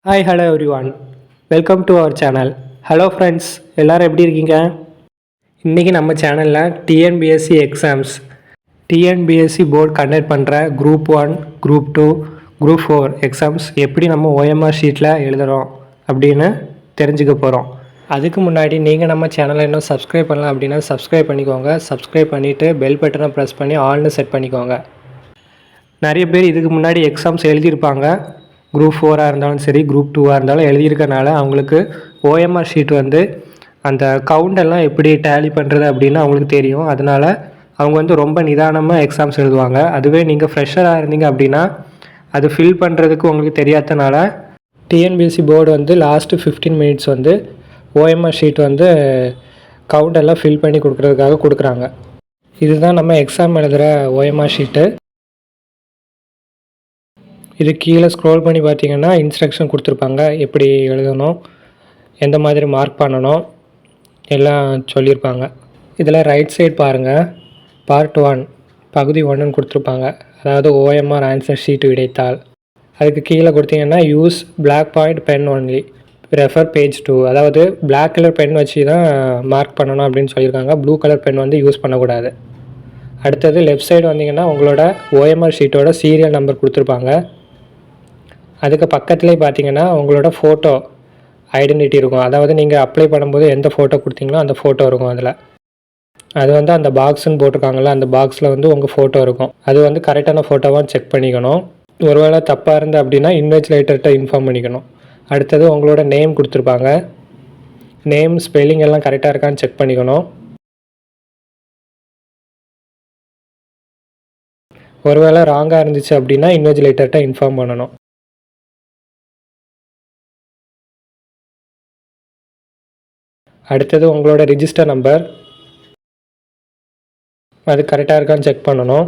Hi hello every one, welcome to our channel. Hello friends, எல்லோரும் எப்படி இருக்கீங்க? இன்றைக்கி நம்ம சேனலில் TNPSC exams, TNPSC board conduct பண்ணுற குரூப் 1, குரூப் 2, குரூப் 4 எக்ஸாம்ஸ் எப்படி நம்ம ஓஎம்ஆர் ஷீட்டில் எழுதுகிறோம் அப்படின்னு தெரிஞ்சுக்க போகிறோம். அதுக்கு முன்னாடி நீங்கள் நம்ம சேனலை இன்னும் சப்ஸ்கிரைப் பண்ணலாம் அப்படின்னா சப்ஸ்கிரைப் பண்ணிக்கோங்க. சப்ஸ்கிரைப் பண்ணிவிட்டு பெல் பட்டனை ப்ரெஸ் பண்ணி ஆல்னு செட் பண்ணிக்கோங்க. நிறைய பேர் இதுக்கு முன்னாடி எக்ஸாம்ஸ் எழுதியிருப்பாங்க. குரூப் 4ஆக இருந்தாலும் சரி, குரூப் 2ஆக இருந்தாலும் எழுதியிருக்கனால அவங்களுக்கு ஓஎம்ஆர் ஷீட் வந்து அந்த கவுண்டெல்லாம் எப்படி டேலி பண்ணுறது அப்படின்னு அவங்களுக்கு தெரியும். அதனால் அவங்க வந்து ரொம்ப நிதானமாக எக்ஸாம்ஸ் எழுதுவாங்க. அதுவே நீங்கள் ஃப்ரெஷராக இருந்தீங்க அப்படின்னா அது ஃபில் பண்ணுறதுக்கு உங்களுக்கு தெரியாதனால டிஎன்பிஎஸ்சி போர்டு வந்து லாஸ்ட்டு 15 மினிட்ஸ் வந்து ஓஎம்ஆர் ஷீட் வந்து கவுண்டெல்லாம் ஃபில் பண்ணி கொடுக்குறதுக்காக கொடுக்குறாங்க. இதுதான் நம்ம எக்ஸாம் எழுதுகிற ஓஎம்ஆர் ஷீட்டு. இது கீழே ஸ்க்ரோல் பண்ணி பார்த்தீங்கன்னா இன்ஸ்ட்ரக்ஷன் கொடுத்துருப்பாங்க, எப்படி எழுதணும், எந்த மாதிரி மார்க் பண்ணணும் எல்லாம் சொல்லியிருப்பாங்க. இதில் ரைட் சைடு பாருங்கள், பார்ட் 1 பகுதி 1ன்னு கொடுத்துருப்பாங்க. அதாவது ஓஎம்ஆர் ஆன்சர் ஷீட் விடைத்தாள். அதுக்கு கீழே கொடுத்தீங்கன்னா use black point pen only, refer page 2. அதாவது பிளாக் கலர் பென் வச்சு தான் மார்க் பண்ணணும் அப்படின்னு சொல்லியிருக்காங்க. ப்ளூ கலர் பென் வந்து யூஸ் பண்ணக்கூடாது. அடுத்தது லெஃப்ட் சைடு வந்தீங்கன்னா உங்களோட ஓஎம்ஆர் ஷீட்டோட சீரியல் நம்பர் கொடுத்துருப்பாங்க. அதுக்கு பக்கத்துலேயே பார்த்தீங்கன்னா உங்களோட ஃபோட்டோ ஐடென்டிட்டி இருக்கும். அதாவது நீங்கள் அப்ளை பண்ணும்போது எந்த ஃபோட்டோ கொடுத்தீங்களோ அந்த ஃபோட்டோ இருக்கும். அதில் அது வந்து அந்த பாக்ஸுன்னு போட்டிருக்காங்கல்ல, அந்த பாக்ஸில் வந்து உங்கள் ஃபோட்டோ இருக்கும். அது வந்து கரெக்டான ஃபோட்டோவாக செக் பண்ணிக்கணும். ஒருவேளை தப்பாக இருந்து அப்படின்னா இன்விஜிலேட்டர்கிட்ட இன்ஃபார்ம் பண்ணிக்கணும். அடுத்தது உங்களோட நேம் கொடுத்துருப்பாங்க. நேம் ஸ்பெல்லிங் எல்லாம் கரெக்டாக இருக்கான்னு செக் பண்ணிக்கணும். ஒருவேளை ராங்காக இருந்துச்சு அப்படின்னா இன்விஜிலேட்டர்கிட்ட இன்ஃபார்ம் பண்ணணும். அடுத்தது உங்களோட ரிஜிஸ்டர் நம்பர், அது கரெக்டாக இருக்கான்னு செக் பண்ணணும்.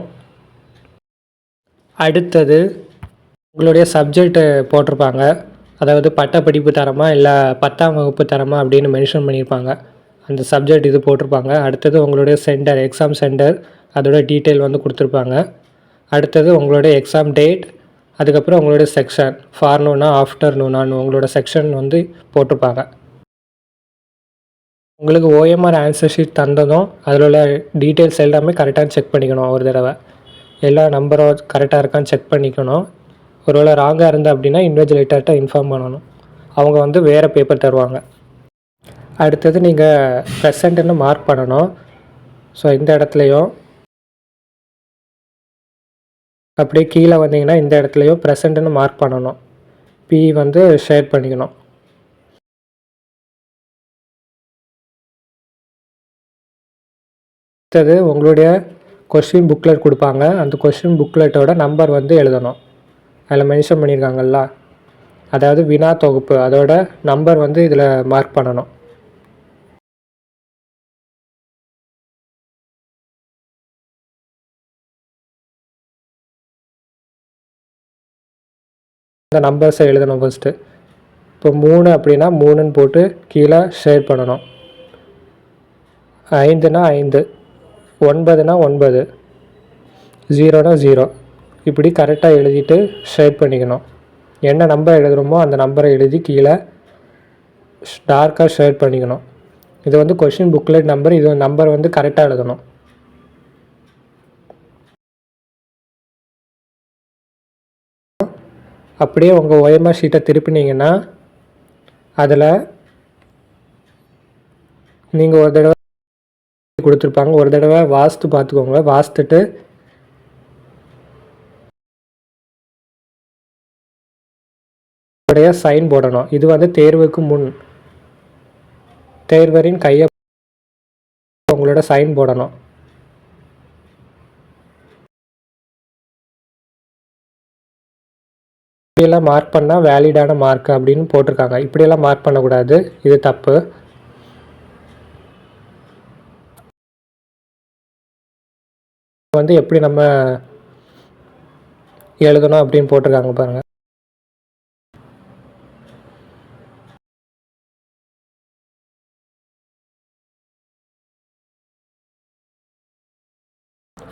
அடுத்தது உங்களுடைய சப்ஜெக்ட் போட்டிருப்பாங்க. அதாவது பட்டப்படிப்பு தரமா இல்லை 10ஆம் வகுப்பு தரமா அப்படின்னு மென்ஷன் பண்ணியிருப்பாங்க. அந்த சப்ஜெக்ட் இது போட்டிருப்பாங்க. அடுத்தது உங்களுடைய சென்டர், எக்ஸாம் சென்டர், அதோட டீட்டெயில் வந்து கொடுத்துருப்பாங்க. அடுத்தது உங்களுடைய எக்ஸாம் டேட், அதுக்கப்புறம் உங்களுடைய செக்ஷன், ஃபார்னூனா ஆஃப்டர்நூனான்னு உங்களோட செக்ஷன் வந்து போட்டிருப்பாங்க. உங்களுக்கு ஓஎம்ஆர் ஆன்சர் ஷீட் தந்ததும் அதில் உள்ள டீட்டெயில்ஸ் எல்லாமே கரெக்டாக செக் பண்ணிக்கணும். ஒரு தடவை எல்லா நம்பரும் கரெக்டாக இருக்கான்னு செக் பண்ணிக்கணும். ஒருவேளை ராங்காக இருந்தால் அப்படின்னா இன்விஜிலேட்டர்கிட்ட இன்ஃபார்ம் பண்ணணும். அவங்க வந்து வேறு பேப்பர் தருவாங்க. அடுத்தது நீங்கள் ப்ரெசண்ட்டுன்னு மார்க் பண்ணணும். ஸோ இந்த இடத்துலையும் அப்படியே கீழே வந்தீங்கன்னா இந்த இடத்துலையும் ப்ரெசண்ட்டுன்னு மார்க் பண்ணணும். பி வந்து ஷேர் பண்ணிக்கணும். அடுத்தது உங்களுடைய கொஸ்டின் புக்லெட் கொடுப்பாங்க. அந்த கொஸ்டின் புக்லெட்டோட நம்பர் வந்து எழுதணும். அதில் மென்ஷன் பண்ணியிருக்காங்கல்ல, அதாவது வினா தொகுப்பு, அதோட நம்பர் வந்து இதில் மார்க் பண்ணணும். இந்த நம்பர்ஸை எழுதணும் ஃபஸ்ட்டு. இப்போ 3 அப்படின்னா 3ன்னு போட்டு கீழே ஷேர் பண்ணணும். 5னா 5, 9னா 9, 0னா 0, இப்படி கரெக்டாக எழுதிட்டு ஷேர் பண்ணிக்கணும். என்ன நம்பர் எழுதுகிறோமோ அந்த நம்பரை எழுதி கீழே டார்க்காக ஷேர் பண்ணிக்கணும். இது வந்து கொஷின் புக்லெட் நம்பர். இது நம்பர் வந்து கரெக்டாக எழுதணும். அப்படியே உங்கள் ஓஎம்ஆர் ஷீட்டை திருப்பினீங்கன்னா அதில் நீங்கள் ஒரு தடவை கொடுத்துருப்பாங்க. ஒரு தடவை வாஸ்து பார்த்துக்கோங்க. வாஸ்துட்டு சைன் போடணும். இது வந்து தேர்வுக்கு முன் தேர்வரின் கையை உங்களோட சைன் போடணும். இப்படியெல்லாம் மார்க் பண்ணால் வேலிடான மார்க் அப்படின்னு போட்டிருக்காங்க. இப்படியெல்லாம் மார்க் பண்ணக்கூடாது, இது தப்பு. வந்து எப்படி நம்ம எழுதணும் அப்படின்னு போட்டிருக்காங்க பாருங்கள்.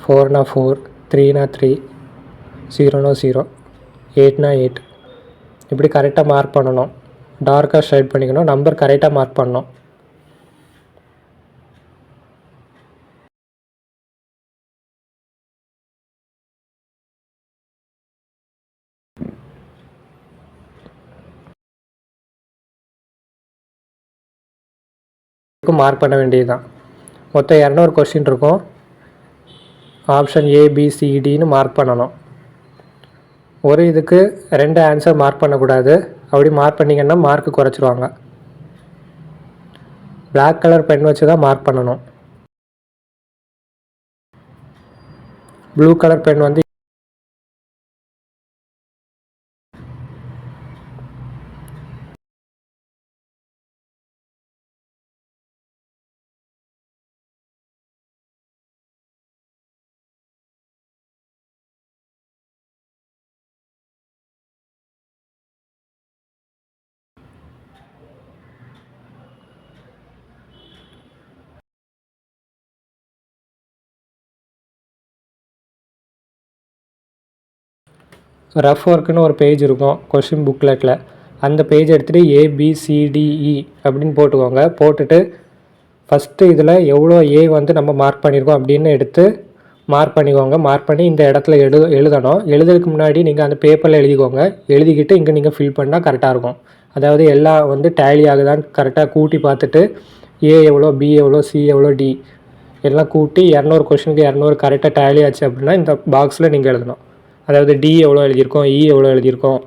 ஃபோர்னா 4, 3னா 3, 0னா 0, 8னா 8, இப்படி கரெக்டாக மார்க் பண்ணணும். டார்க்காக ஷேட் பண்ணிக்கணும். நம்பர் கரெக்டாக மார்க் பண்ணணும். மார்க் பண்ண வேண்டியது தான். மொத்தம் 200 கொஸ்டின் இருக்கும். ஆப்ஷன் ஏபிசிடின்னு மார்க் பண்ணணும். ஒரு இதுக்கு 2 ஆன்சர் மார்க் பண்ணக்கூடாது. அப்படி மார்க் பண்ணிங்கன்னா மார்க்கு குறைச்சிருவாங்க. பிளாக் கலர் பென் வச்சு தான் மார்க் பண்ணணும். ப்ளூ கலர் பென் வந்து ரஃப் ஒர்க்குன்னு ஒரு பேஜ் இருக்கும் கொஷின் புக்லெட்டில். அந்த பேஜ் எடுத்துகிட்டு ஏபிசிடிஇ அப்படின்னு போட்டுக்கோங்க. போட்டுட்டு ஃபஸ்ட்டு இதில் எவ்வளோ ஏ வந்து நம்ம மார்க் பண்ணியிருக்கோம் அப்படின்னு எடுத்து மார்க் பண்ணிக்கோங்க. மார்க் பண்ணி இந்த இடத்துல எழுதணும். எழுதுறதுக்கு முன்னாடி நீங்கள் அந்த பேப்பரில் எழுதிக்கோங்க. எழுதிக்கிட்டு இங்கே நீங்கள் ஃபில் பண்ணால் கரெக்டாக இருக்கும். அதாவது எல்லாம் வந்து டேலி ஆகுதான்னு கரெக்டாக கூட்டி பார்த்துட்டு ஏ எவ்வளோ, பி எவ்வளோ, சி எவ்வளோ, டி எல்லாம் கூட்டி 200 கொஷினுக்கு 200 கரெக்டாக டேலி ஆச்சு அப்படின்னா இந்த பாக்ஸில் நீங்கள் எழுதணும். அதாவது டி எவ்வளோ எழுதியிருக்கோம், இ எவ்வளோ எழுதியிருக்கோம்,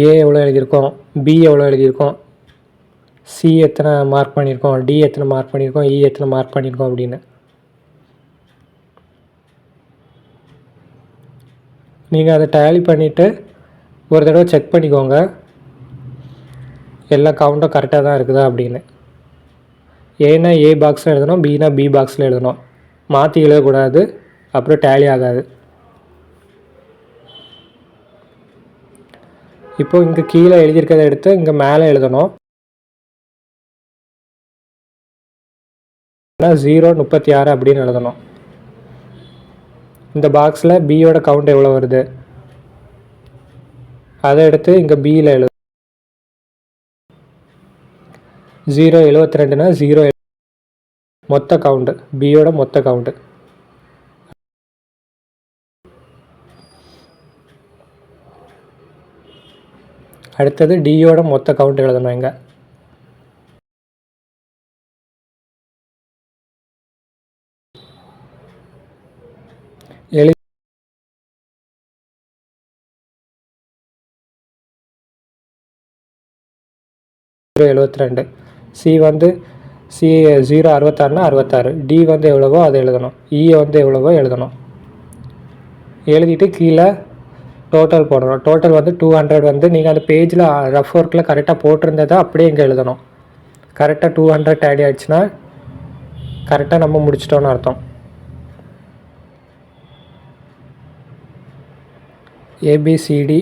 ஏ எவ்வளோ எழுதியிருக்கோம், பி எவ்வளோ எழுதியிருக்கோம், சி எத்தனை மார்க் பண்ணியிருக்கோம், டி எத்தனை மார்க் பண்ணியிருக்கோம், இ எத்தனை மார்க் பண்ணியிருக்கோம் அப்படின்னு நீங்கள் அதை டேலி பண்ணிவிட்டு ஒரு தடவை செக் பண்ணிக்கோங்க எல்லா கவுண்ட்டும் கரெக்டாக தான் இருக்குதா அப்படின்னு. ஏன்னா ஏ பாக்ஸில் எழுதணும், பினா பி பாக்ஸில் எழுதணும். மாற்றி எழுதக்கூடாது, அப்புறம் டேலி ஆகாது. இப்போது இங்கே கீழே எழுதியிருக்கிறத எடுத்து இங்கே மேலே எழுதணும். 036 அப்படின்னு எழுதணும். இந்த பாக்ஸில் பியோட கவுண்ட் எவ்வளோ வருது அதை எடுத்து இங்கே பியில் எழுது. 072னா 0 மொத்த கவுண்டு, பியோட மொத்த கவுண்டு. அடுத்தது டியோட மொத்த கவுண்ட் எழுதணும். இங்கே எழுதி 072. சி வந்து சி 066னா 66. டி வந்து எவ்வளவோ அதை எழுதணும். இ வந்து எவ்வளவோ எழுதணும். எழுதிட்டு கீழே டோட்டல் போடணும். டோட்டல் வந்து 200 வந்து நீங்கள் அந்த பேஜில் ரஃப் ஒர்க்கில் கரெக்டாக போட்டிருந்ததை அப்படியே இங்கே எழுதணும். கரெக்டாக 200 டேலி ஆகிடுச்சுன்னா கரெக்டாக நம்ம முடிச்சிட்டோன்னு அர்த்தம். ஏபிசிடி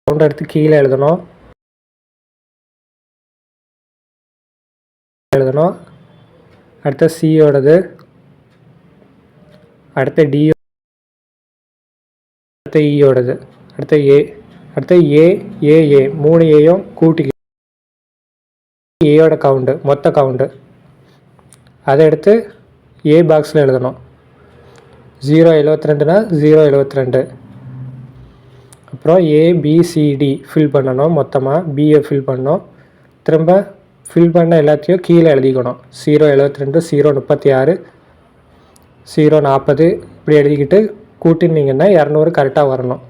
கவுண்ட் எடுத்து கீழே எழுதணும். அடுத்த சியோடது, அடுத்த டி, அடுத்த இயோடது, அடுத்த ஏ, அடுத்த ஏ 3 ஏயும் கூட்டி ஏயோட கவுண்டு மொத்த கவுண்டு அதை எடுத்து ஏ பாக்ஸில் எழுதணும். 072னா 072. அப்புறம் ஏபிசிடி ஃபில் பண்ணணும். மொத்தமாக பிஏ ஃபில் பண்ணணும். திரும்ப ஃபில் பண்ண எல்லாத்தையும் கீழே எழுதிக்கணும். 072, 036, 040 இப்படி எழுதிக்கிட்டு கூட்டினீங்கன்னா 200 கரெக்டாக வரணும்.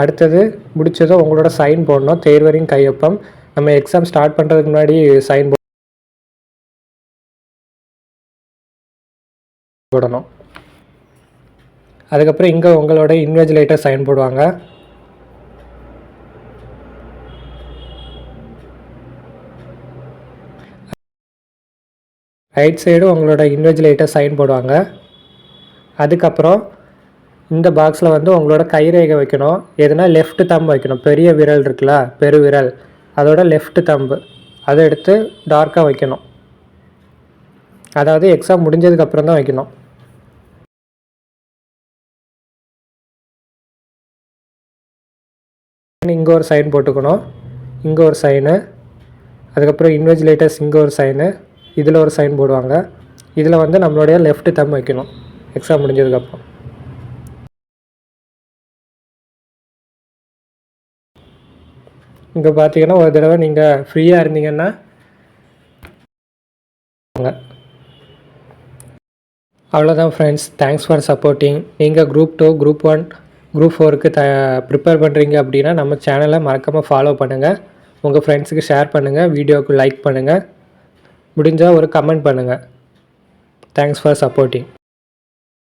அடுத்தது முடிச்சதும் உங்களோட சைன் போடணும். தேர்வரின் கையொப்பம். நம்ம எக்ஸாம் ஸ்டார்ட் பண்ணுறதுக்கு முன்னாடி சைன் போடணும். அதுக்கப்புறம் இங்கே உங்களோட இன்விஜிலேட்டர் சைன் போடுவாங்க. ரைட் சைடு உங்களோட இன்விஜிலேட்டர் சைன் போடுவாங்க. அதுக்கப்புறம் இந்த பாக்ஸில் வந்து உங்களோட கைரேகை வைக்கணும். எதுனா லெஃப்ட் தம்பு வைக்கணும். பெரிய விரல் இருக்குல்ல, பெருவிரல், அதோட லெஃப்ட் தம்பு அதை எடுத்து டார்க்காக வைக்கணும். அதாவது எக்ஸாம் முடிஞ்சதுக்கப்புறம் தான் வைக்கணும். இங்கே ஒரு சைன் போட்டுக்கணும், இங்கே ஒரு சைனு, அதுக்கப்புறம் இன்விஜிலேட்டர்ஸ் இங்கே ஒரு சைனு, இதில் ஒரு சைன் போடுவாங்க. இதில் வந்து நம்மளுடைய லெஃப்ட் தம் வைக்கணும் எக்ஸாம் முடிஞ்சதுக்கப்புறம். இங்கே பார்த்தீங்கன்னா ஒரு தடவை நீங்கள் ஃப்ரீயாக இருந்தீங்கன்னா அவ்வளோதான் ஃப்ரெண்ட்ஸ். Thanks for supporting. நீங்கள் குரூப் 2, குரூப் 1, குரூப் 4க்கு ப்ரிப்பேர் பண்ணுறீங்க அப்படின்னா நம்ம சேனலை மறக்காமல் ஃபாலோ பண்ணுங்கள். உங்கள் ஃப்ரெண்ட்ஸுக்கு ஷேர் பண்ணுங்கள், வீடியோவுக்கு லைக் பண்ணுங்கள், முடிஞ்சால் ஒரு கமெண்ட் பண்ணுங்கள். Thanks for supporting.